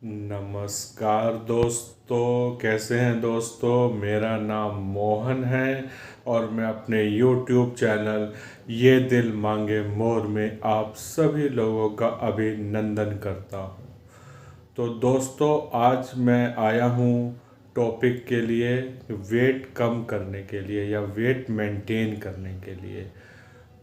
नमस्कार दोस्तों, कैसे हैं दोस्तों। मेरा नाम मोहन है और मैं अपने YouTube चैनल ये दिल मांगे मोर में आप सभी लोगों का अभिनंदन करता हूँ। तो दोस्तों, आज मैं आया हूँ टॉपिक के लिए, वेट कम करने के लिए या वेट मेंटेन करने के लिए।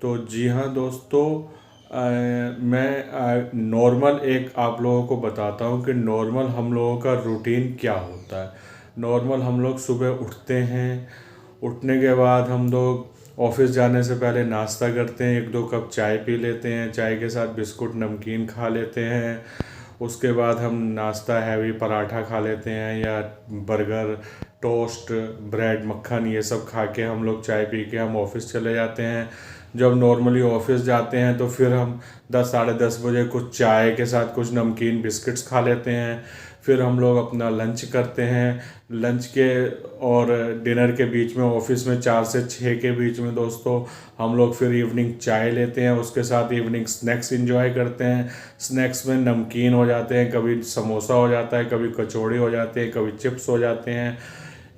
तो जी हाँ दोस्तों, मैं नॉर्मल एक आप लोगों को बताता हूँ कि नॉर्मल हम लोगों का रूटीन क्या होता है। नॉर्मल हम लोग सुबह उठते हैं। उठने के बाद हम लोग ऑफिस जाने से पहले नाश्ता करते हैं, 1-2 कप चाय पी लेते हैं, चाय के साथ बिस्कुट नमकीन खा लेते हैं। उसके बाद हम नाश्ता हैवी पराठा खा लेते हैं या बर्गर, टोस्ट, ब्रेड, मक्खन, ये सब खा के हम लोग चाय पी के हम ऑफिस चले जाते हैं। जब नॉर्मली ऑफिस जाते हैं तो फिर हम 10-10:30 बजे कुछ चाय के साथ कुछ नमकीन बिस्किट्स खा लेते हैं। फिर हम लोग अपना लंच करते हैं। लंच के और डिनर के बीच में ऑफिस में 4 से 6 के बीच में दोस्तों हम लोग फिर इवनिंग चाय लेते हैं, उसके साथ इवनिंग स्नैक्स एंजॉय करते हैं। स्नैक्स में नमकीन हो जाते हैं, कभी समोसा हो जाता है, कभी कचौड़ी हो जाते हैं, कभी चिप्स हो जाते हैं।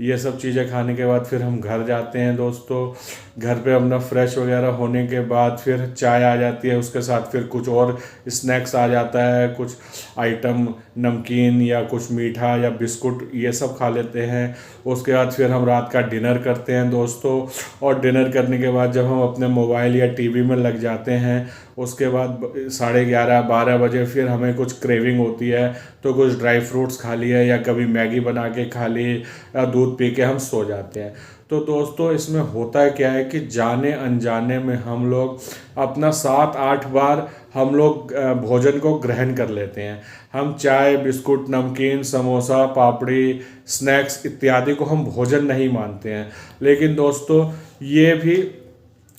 ये सब चीज़ें खाने के बाद फिर हम घर जाते हैं दोस्तों। घर पे अपना फ्रेश वगैरह होने के बाद फिर चाय आ जाती है, उसके साथ फिर कुछ और स्नैक्स आ जाता है, कुछ आइटम नमकीन या कुछ मीठा या बिस्कुट, ये सब खा लेते हैं। उसके बाद फिर हम रात का डिनर करते हैं दोस्तों। और डिनर करने के बाद जब हम अपने मोबाइल या टीवी में लग जाते हैं, उसके बाद 11:30-12 बजे फिर हमें कुछ क्रेविंग होती है तो कुछ ड्राई फ्रूट्स खा लिए या कभी मैगी बना के खा ली या दूध पी के हम सो जाते हैं। तो दोस्तों, इसमें होता क्या है कि जाने अनजाने में हम लोग अपना 7-8 बार हम लोग भोजन को ग्रहण कर लेते हैं। हम चाय, बिस्कुट, नमकीन, समोसा, पापड़ी, स्नैक्स इत्यादि को हम भोजन नहीं मानते हैं, लेकिन दोस्तों ये भी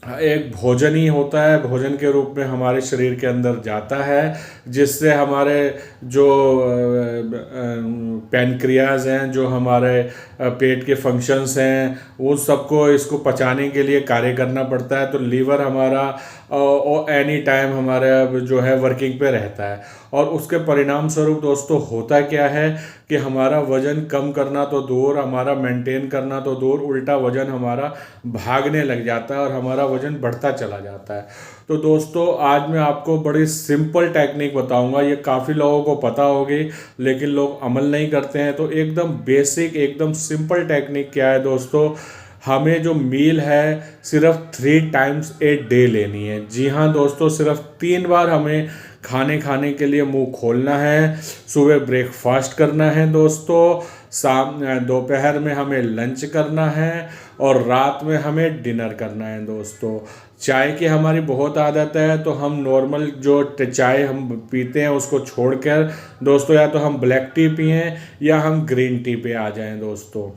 एक भोजन ही होता है। भोजन के रूप में हमारे शरीर के अंदर जाता है, जिससे हमारे जो पैनक्रियाज हैं, जो हमारे पेट के फंक्शंस हैं, वो सबको इसको पचाने के लिए कार्य करना पड़ता है। तो लीवर हमारा एनी टाइम हमारा जो है वर्किंग पे रहता है। और उसके परिणाम स्वरूप दोस्तों होता क्या है कि हमारा वज़न कम करना तो दूर, हमारा मेंटेन करना तो दूर, उल्टा वज़न हमारा भागने लग जाता है और हमारा वज़न बढ़ता चला जाता है। तो दोस्तों, आज मैं आपको बड़ी सिंपल टेक्निक बताऊंगा। ये काफ़ी लोगों को पता होगी लेकिन लोग अमल नहीं करते हैं। तो एकदम बेसिक, एकदम सिंपल टेक्निक क्या है दोस्तों, हमें जो मील है सिर्फ 3 टाइम्स ए डे लेनी है। जी हाँ दोस्तों, सिर्फ 3 बार हमें खाने के लिए मुंह खोलना है। सुबह ब्रेकफास्ट करना है दोस्तों, दोपहर में हमें लंच करना है और रात में हमें डिनर करना है दोस्तों। चाय की हमारी बहुत आदत है, तो हम नॉर्मल जो चाय हम पीते हैं उसको छोड़कर दोस्तों या तो हम ब्लैक टी पिएं या हम ग्रीन टी पे आ जाएं दोस्तों।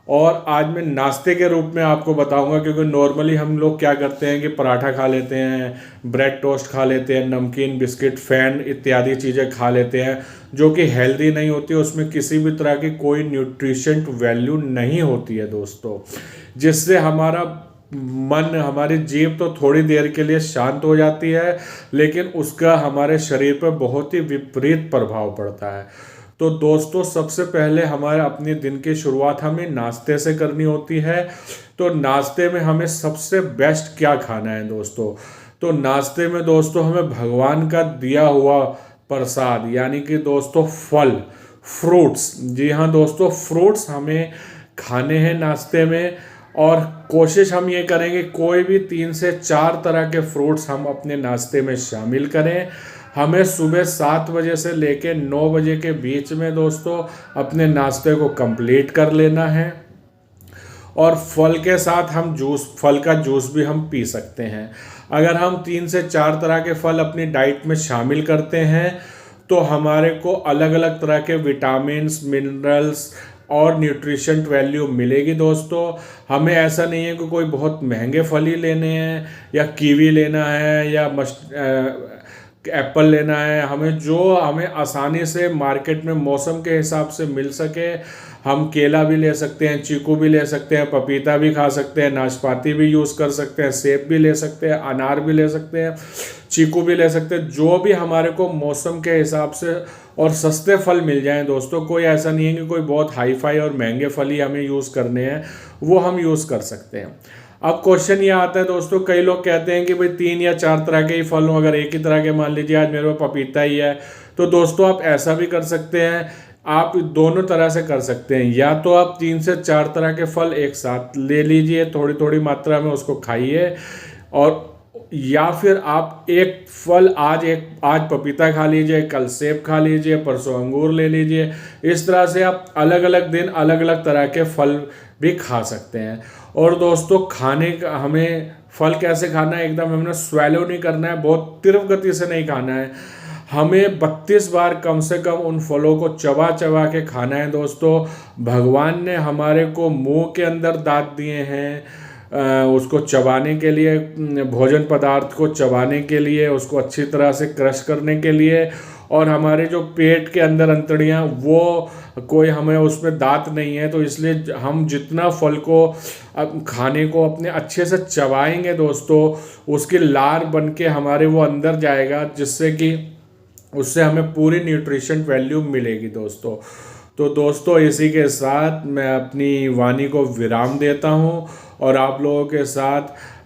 और आज मैं नाश्ते के रूप में आपको बताऊंगा, क्योंकि नॉर्मली हम लोग क्या करते हैं कि पराठा खा लेते हैं, ब्रेड टोस्ट खा लेते हैं, नमकीन, बिस्किट, फैन इत्यादि चीज़ें खा लेते हैं जो कि हेल्दी नहीं होती, उसमें किसी भी तरह की कोई न्यूट्रिशन वैल्यू नहीं होती है दोस्तों। जिससे हमारा मन, हमारी जीभ तो थोड़ी देर के लिए शांत हो जाती है, लेकिन उसका हमारे शरीर पर बहुत ही विपरीत प्रभाव पड़ता है। तो दोस्तों, सबसे पहले हमारे अपने दिन की शुरुआत हमें नाश्ते से करनी होती है। तो नाश्ते में हमें सबसे बेस्ट क्या खाना है दोस्तों, तो नाश्ते में दोस्तों हमें भगवान का दिया हुआ प्रसाद यानी कि दोस्तों फल, फ्रूट्स, जी हाँ दोस्तों, फ्रूट्स हमें खाने हैं नाश्ते में। और कोशिश हम ये करेंगे कोई भी 3 से 4 तरह के फ्रूट्स हम अपने नाश्ते में शामिल करें। हमें सुबह 7 बजे से लेकर 9 बजे के बीच में दोस्तों अपने नाश्ते को कंप्लीट कर लेना है। और फल के साथ हम फल का जूस भी हम पी सकते हैं। अगर हम 3 से 4 तरह के फल अपनी डाइट में शामिल करते हैं तो हमारे को अलग अलग तरह के विटामिन्स, मिनरल्स और न्यूट्रिशन वैल्यू मिलेगी दोस्तों। हमें ऐसा नहीं है कि कोई बहुत महंगे फल ही लेने हैं या कीवी लेना है या एप्पल लेना है, हमें जो हमें आसानी से मार्केट में मौसम के हिसाब से मिल सके, हम केला भी ले सकते हैं, चीकू भी ले सकते हैं, पपीता भी खा सकते हैं, नाशपाती भी यूज़ कर सकते हैं, सेब भी ले सकते हैं, अनार भी ले सकते हैं, चीकू भी ले सकते हैं। जो भी हमारे को मौसम के हिसाब से और सस्ते फल मिल जाएं दोस्तों, कोई ऐसा नहीं है कि कोई बहुत हाई फाई और महंगे फल ही हमें यूज़ करने हैं, वो हम यूज़ कर सकते हैं। अब क्वेश्चन ये आता है दोस्तों, कई लोग कहते हैं कि भाई 3 या 4 तरह के ही फल हो, अगर एक ही तरह के मान लीजिए आज मेरे पास पपीता ही है, तो दोस्तों आप ऐसा भी कर सकते हैं, आप दोनों तरह से कर सकते हैं। या तो आप 3 से 4 तरह के फल एक साथ ले लीजिए, थोड़ी थोड़ी मात्रा में उसको खाइए, और या फिर आप एक फल आज पपीता खा लीजिए, कल सेब खा लीजिए, परसों अंगूर ले लीजिए। इस तरह से आप अलग अलग दिन अलग अलग तरह के फल भी खा सकते हैं। और दोस्तों खाने का हमें फल कैसे खाना है, एकदम हमने स्वैलो नहीं करना है, बहुत तीव्र गति से नहीं खाना है, हमें 32 बार कम से कम उन फलों को चबा चबा के खाना है दोस्तों। भगवान ने हमारे को मुंह के अंदर दांत दिए हैं, उसको चबाने के लिए, भोजन पदार्थ को चबाने के लिए, उसको अच्छी तरह से क्रश करने के लिए, और हमारे जो पेट के अंदर अंतड़ियाँ, वो कोई हमें उसमें दांत नहीं है, तो इसलिए हम जितना फल को खाने को अपने अच्छे से चबाएंगे दोस्तों, उसकी लार बन के हमारे वो अंदर जाएगा, जिससे कि उससे हमें पूरी न्यूट्रिशन वैल्यू मिलेगी दोस्तों। तो दोस्तों इसी के साथ मैं अपनी वाणी को विराम देता हूँ, और आप लोगों के साथ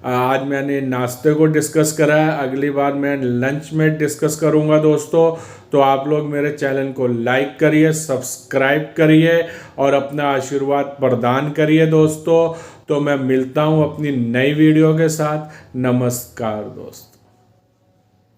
आज मैंने नाश्ते को डिस्कस करा है, अगली बार मैं लंच में डिस्कस करूँगा दोस्तों। तो आप लोग मेरे चैनल को लाइक करिए, सब्सक्राइब करिए और अपना आशीर्वाद प्रदान करिए दोस्तों। तो मैं मिलता हूँ अपनी नई वीडियो के साथ। नमस्कार दोस्तों।